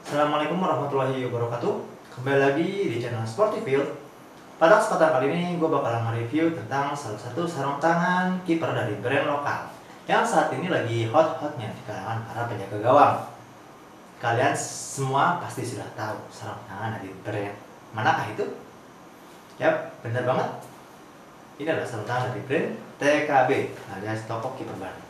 Assalamualaikum warahmatullahi wabarakatuh. Kembali lagi di channel Sportifield. Pada kesempatan kali ini gue bakalan nge-review tentang salah satu sarung tangan kiper dari brand lokal yang saat ini lagi hot-hotnya di kalangan para penjaga gawang. Kalian semua pasti sudah tahu sarung tangan dari brand manakah itu? Yap, bener banget. Ini adalah sarung tangan dari brand TKB alias Toko Kiper Bandung.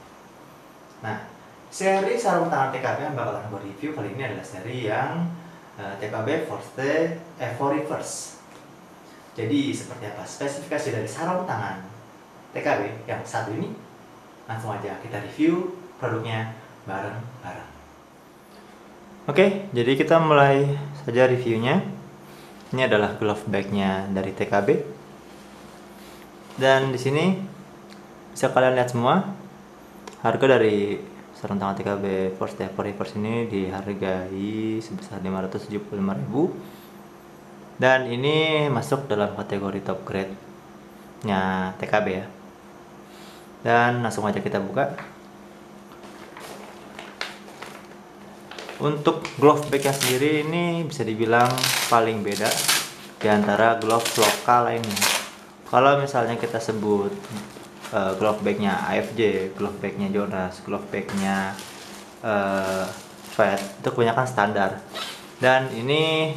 Nah, seri sarung tangan TKB yang bakalan gue review kali ini adalah seri yang TKB Forte Evo Reverse. Jadi seperti apa spesifikasi dari sarung tangan TKB yang satu ini? Langsung aja kita review produknya bareng-bareng. Oke, jadi kita mulai saja reviewnya. Ini adalah glove bagnya dari TKB. Dan di sini bisa kalian lihat semua harga dari sarung tangan TKB Forte Evo Reverse ini dihargai sebesar 575.000 dan ini masuk dalam kategori top grade nya TKB ya. Dan langsung aja kita buka. Untuk glove bagnya sendiri ini bisa dibilang paling beda di antara glove lokal lainnya. Kalau misalnya kita sebut glove bagnya AFJ, glove bagnya Jonas, glove bagnya Fat, itu kebanyakan standar. Dan ini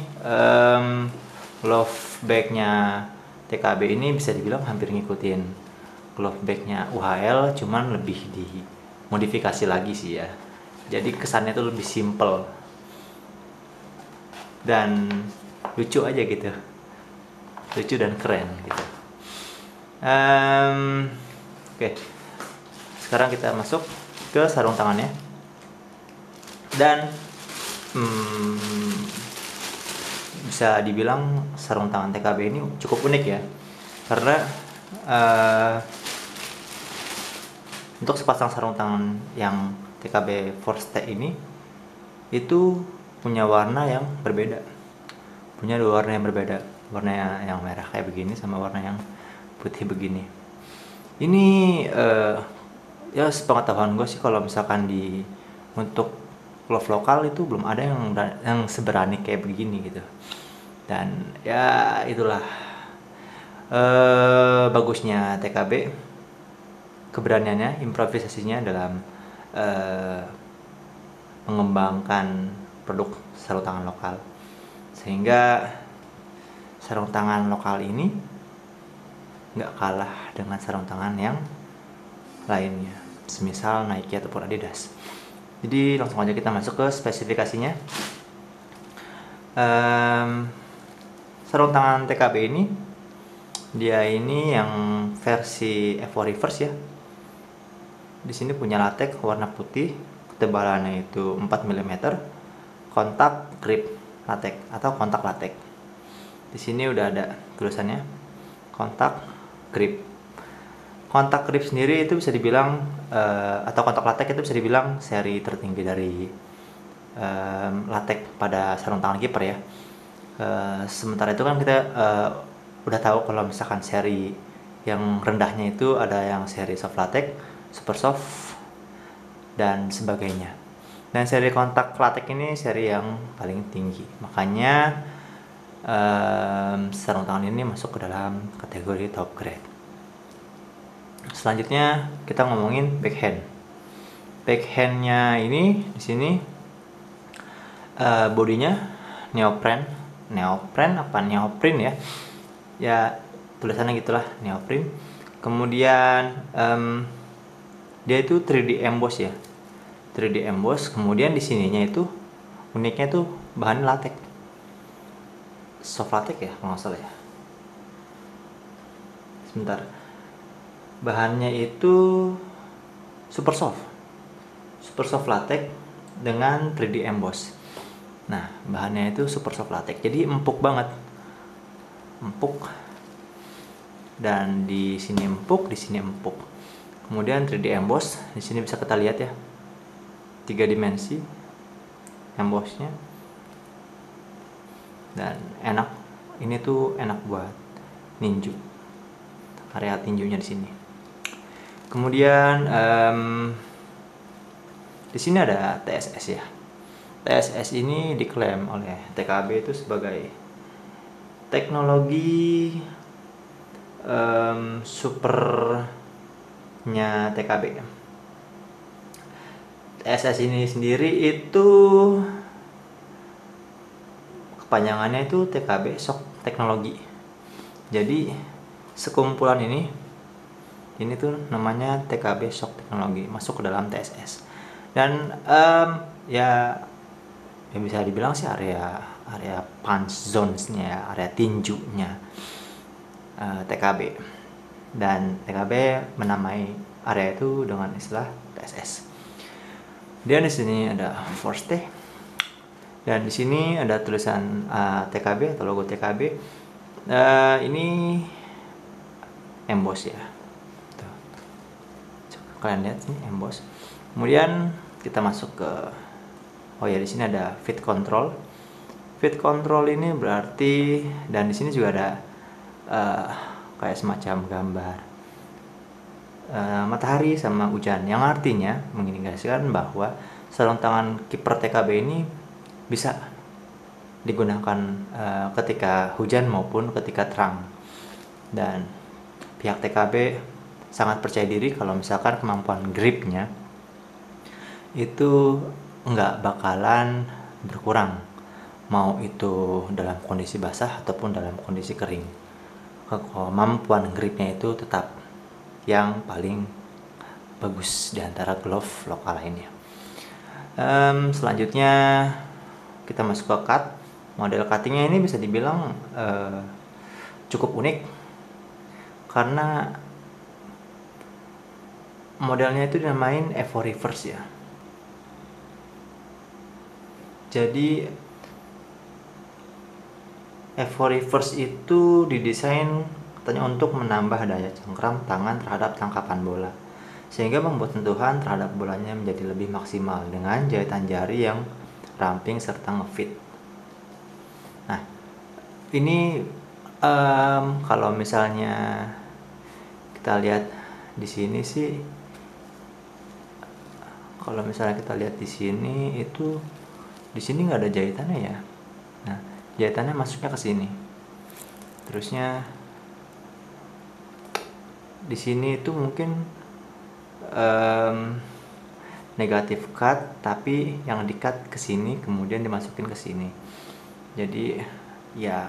glove bagnya TKB ini bisa dibilang hampir ngikutin glove bagnya UHL, cuman lebih dimodifikasi lagi sih ya. Jadi kesannya tuh lebih simple dan lucu aja gitu, lucu dan keren gitu. Oke, sekarang kita masuk ke sarung tangannya. Dan bisa dibilang sarung tangan TKB ini cukup unik ya, karena untuk sepasang sarung tangan yang TKB Forte ini itu punya warna yang berbeda, punya dua warna yang berbeda, warna yang merah kayak begini sama warna yang putih begini. Ini ya sepengetahuan gue sih, kalau misalkan untuk glove lokal itu belum ada yang seberani kayak begini gitu. Dan ya itulah bagusnya TKB, keberaniannya, improvisasinya dalam mengembangkan produk sarung tangan lokal, sehingga sarung tangan lokal ini nggak kalah dengan sarung tangan yang lainnya, semisal Nike ataupun Adidas. Jadi langsung aja kita masuk ke spesifikasinya. Sarung tangan TKB ini dia ini yang versi Evo Reverse ya. Di sini punya latex warna putih, ketebalannya itu 4 mm, kontak grip latex atau kontak latex. Di sini udah ada tulisannya kontak grip. Kontak grip sendiri itu bisa dibilang atau kontak latex itu bisa dibilang seri tertinggi dari latex pada sarung tangan kiper ya. Sementara itu kan kita udah tahu kalau misalkan seri yang rendahnya itu ada yang seri soft latex, super soft dan sebagainya. Dan seri kontak latex ini seri yang paling tinggi. Makanya sarung tangan ini masuk ke dalam kategori top grade. Selanjutnya kita ngomongin backhand. Backhandnya ini di sini bodinya neoprene ya. Ya tulisannya gitulah, neoprene. Kemudian dia itu 3D emboss ya, 3D emboss. Kemudian di sininya itu uniknya tuh bahan latex, soft latex ya kalau nggak salah ya. Sebentar, bahannya itu super soft latex dengan 3D emboss. Nah, bahannya itu super soft latex, jadi empuk banget, empuk. Dan di sini empuk, di sini empuk. Kemudian 3D emboss, di sini bisa kita lihat ya, 3 dimensi embossnya. Dan enak, ini tuh enak buat ninju, area tinjunya di sini. Kemudian di sini ada TSS ya. TSS ini diklaim oleh TKB itu sebagai teknologi supernya TKB. TSS ini sendiri itu kepanjangannya itu TKB Shock Teknologi. Jadi sekumpulan ini tuh namanya TKB Shock Teknologi, masuk ke dalam TSS. Dan ya bisa dibilang sih area punch zones-nya, area tinjunya TKB. Dan TKB menamai area itu dengan istilah TSS. Dan di sini ada force T. Dan di sini ada tulisan TKB atau logo TKB. Ini emboss ya. Tuh. Kalian lihat sini emboss. Kemudian kita masuk ke di sini ada fit control. Fit control ini berarti, dan di sini juga ada kayak semacam gambar matahari sama hujan, yang artinya mengindikasikan bahwa sarung tangan kiper TKB ini bisa digunakan ketika hujan maupun ketika terang. Dan pihak TKB sangat percaya diri kalau misalkan kemampuan gripnya itu nggak bakalan berkurang, mau itu dalam kondisi basah ataupun dalam kondisi kering. Kemampuan gripnya itu tetap yang paling bagus di antara glove lokal lainnya. Selanjutnya kita masuk ke cut. Model cuttingnya ini bisa dibilang cukup unik karena modelnya itu dinamain Evo Reverse ya. Jadi Evo Reverse itu didesain katanya untuk menambah daya cengkram tangan terhadap tangkapan bola, sehingga membuat sentuhan terhadap bolanya menjadi lebih maksimal dengan jahitan jari yang ramping serta ngefit. Nah, ini kalau misalnya kita lihat di sini sih, kalau misalnya kita lihat di sini itu, di sini nggak ada jahitannya ya. Nah, jahitannya masuknya ke sini. Terusnya di sini itu mungkin negatif cut, tapi yang di cut ke sini kemudian dimasukin ke sini. Jadi ya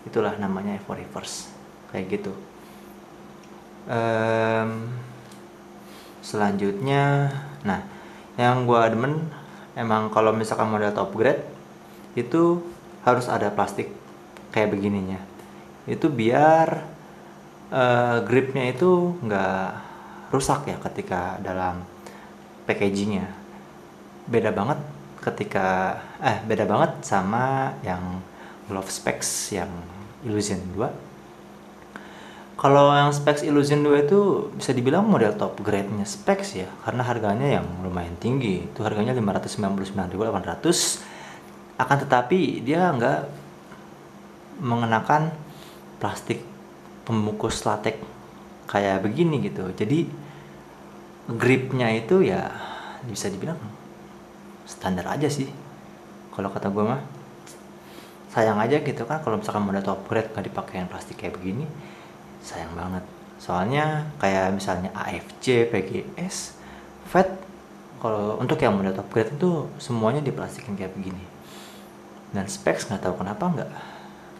itulah namanya Evo Reverse kayak gitu. Selanjutnya, nah yang gua demen emang kalau misalkan model top grade itu harus ada plastik kayak begininya. Itu biar gripnya itu nggak rusak ya ketika dalam packagingnya. Beda banget sama yang glove specs yang Illusion 2. Kalau yang specs Illusion 2 itu bisa dibilang model top grade-nya specs ya, karena harganya yang lumayan tinggi. Itu harganya 599.800. Akan tetapi dia nggak mengenakan plastik pembungkus latex kayak begini gitu. Jadi gripnya itu ya bisa dibilang standar aja sih kalau kata gue mah. Sayang aja gitu kan kalau misalkan model top grade nggak dipakein plastik kayak begini, sayang banget. Soalnya kayak misalnya AFC, PGS, FET, kalau untuk yang model top grade itu semuanya diplastikin kayak begini. Dan specs nggak tahu kenapa nggak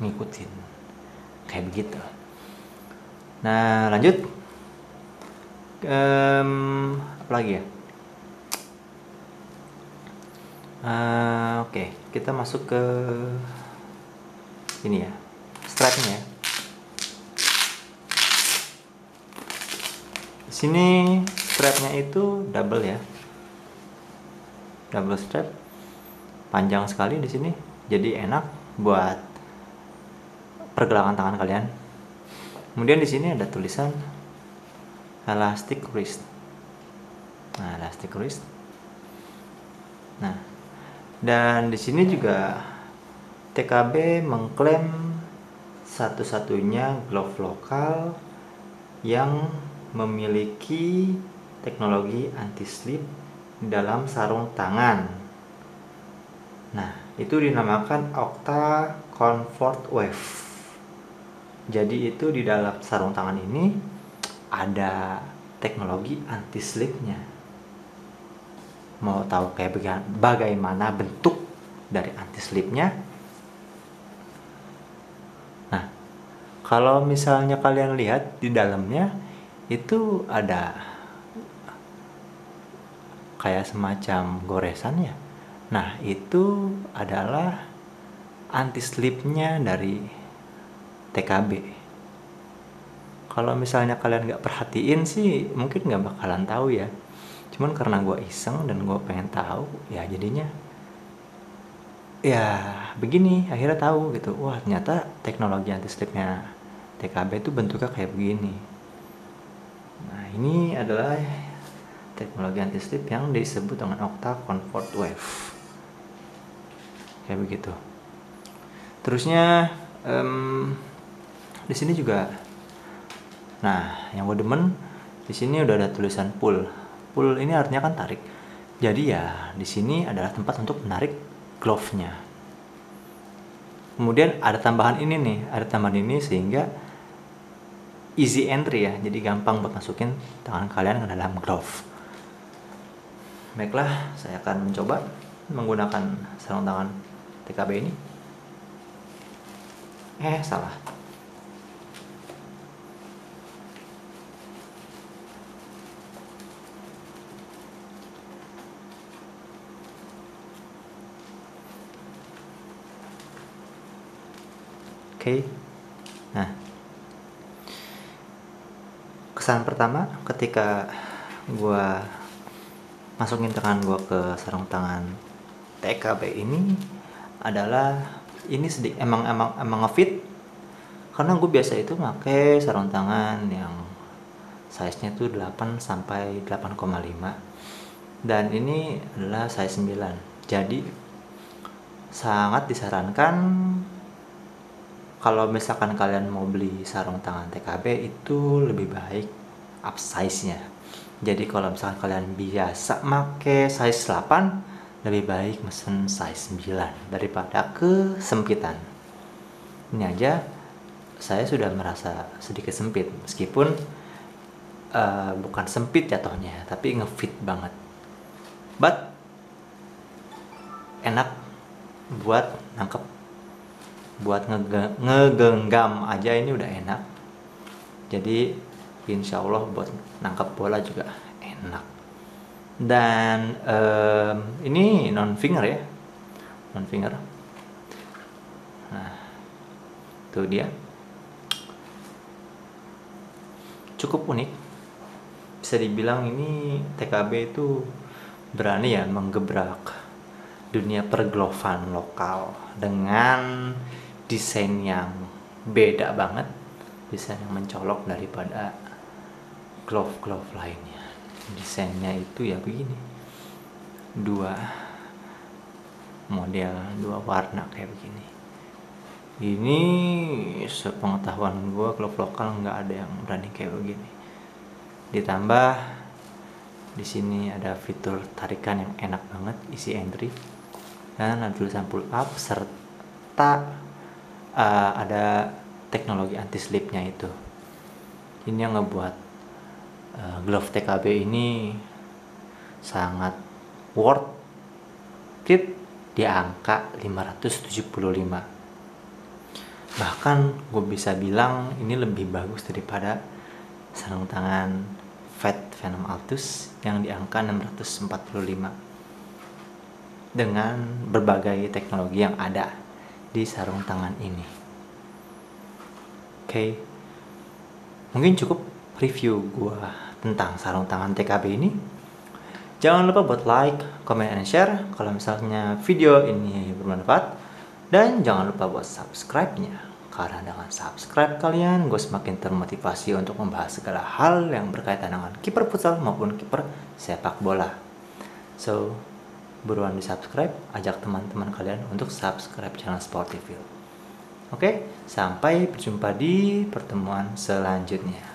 ngikutin kayak begitu. Nah, lanjut. Apa lagi ya? Oke, kita masuk ke ini ya, strapnya ya. Di sini strapnya itu double ya, double strap, panjang sekali di sini, jadi enak buat pergelangan tangan kalian. Kemudian di sini ada tulisan elastic wrist. Nah, elastic wrist. Nah, dan di sini juga TKB mengklaim satu-satunya glove lokal yang memiliki teknologi anti slip dalam sarung tangan Nah, itu dinamakan Octa Comfort Wave. Jadi itu di dalam sarung tangan ini ada teknologi anti slipnya. Mau tahu kayak bagaimana bentuk dari anti slipnya? Nah, kalau misalnya kalian lihat di dalamnya itu ada kayak semacam goresan ya. Nah, itu adalah anti slipnya dari TKB. Kalau misalnya kalian nggak perhatiin sih mungkin nggak bakalan tahu ya. Cuman karena gue iseng dan gue pengen tahu, ya jadinya ya begini, akhirnya tahu gitu. Wah, ternyata teknologi anti slipnya TKB itu bentuknya kayak begini. Nah, ini adalah teknologi anti slip yang disebut dengan Octa Comfort Wave. Kayak begitu. Terusnya di sini juga, nah yang gue demen di sini udah ada tulisan pull. Pull ini artinya kan tarik. Jadi ya di sini adalah tempat untuk menarik glove-nya. Kemudian ada tambahan ini nih, sehingga easy entry ya. Jadi gampang buat masukin tangan kalian ke dalam glove. Baiklah, saya akan mencoba menggunakan sarung tangan TKB ini. Salah. Oke. Nah, kesan pertama ketika gua masukin tangan gua ke sarung tangan TKB ini adalah ini sedikit emang ngefit, karena gue biasa itu pakai sarung tangan yang size-nya tuh 8 sampai 8,5 dan ini adalah size 9. Jadi sangat disarankan kalau misalkan kalian mau beli sarung tangan TKB itu lebih baik up size-nya. Jadi kalau misalkan kalian biasa make size 8, lebih baik mesen size 9 daripada kesempitan. Ini aja saya sudah merasa sedikit sempit, meskipun bukan sempit jatuhnya, tapi ngefit banget. But enak buat nangkep, buat ngegenggam aja ini udah enak. Jadi insya Allah buat nangkep bola juga enak. Dan ini non finger ya, non finger. Nah, itu dia, cukup unik. Bisa dibilang ini TKB itu berani ya menggebrak dunia perglovan lokal dengan desain yang beda banget, desain yang mencolok daripada glove lainnya. Desainnya itu ya begini, dua model, dua warna kayak begini. Ini sepengetahuan gue glove lokal nggak ada yang berani kayak begini. Ditambah di sini ada fitur tarikan yang enak banget, easy entry, dan ada tulisan pull up serta ada teknologi anti slipnya itu. Ini yang ngebuat glove TKB ini sangat worth it di angka 575. Bahkan gue bisa bilang ini lebih bagus daripada sarung tangan Fat Venom Altus yang di angka 645 dengan berbagai teknologi yang ada di sarung tangan ini. Oke, mungkin cukup review gue tentang sarung tangan TKB ini. Jangan lupa buat like, comment, and share kalau misalnya video ini bermanfaat, dan jangan lupa buat subscribe-nya, karena dengan subscribe kalian gue semakin termotivasi untuk membahas segala hal yang berkaitan dengan kiper futsal maupun kiper sepak bola. So, buruan di subscribe, ajak teman-teman kalian untuk subscribe channel Sporty Field. Oke, sampai berjumpa di pertemuan selanjutnya.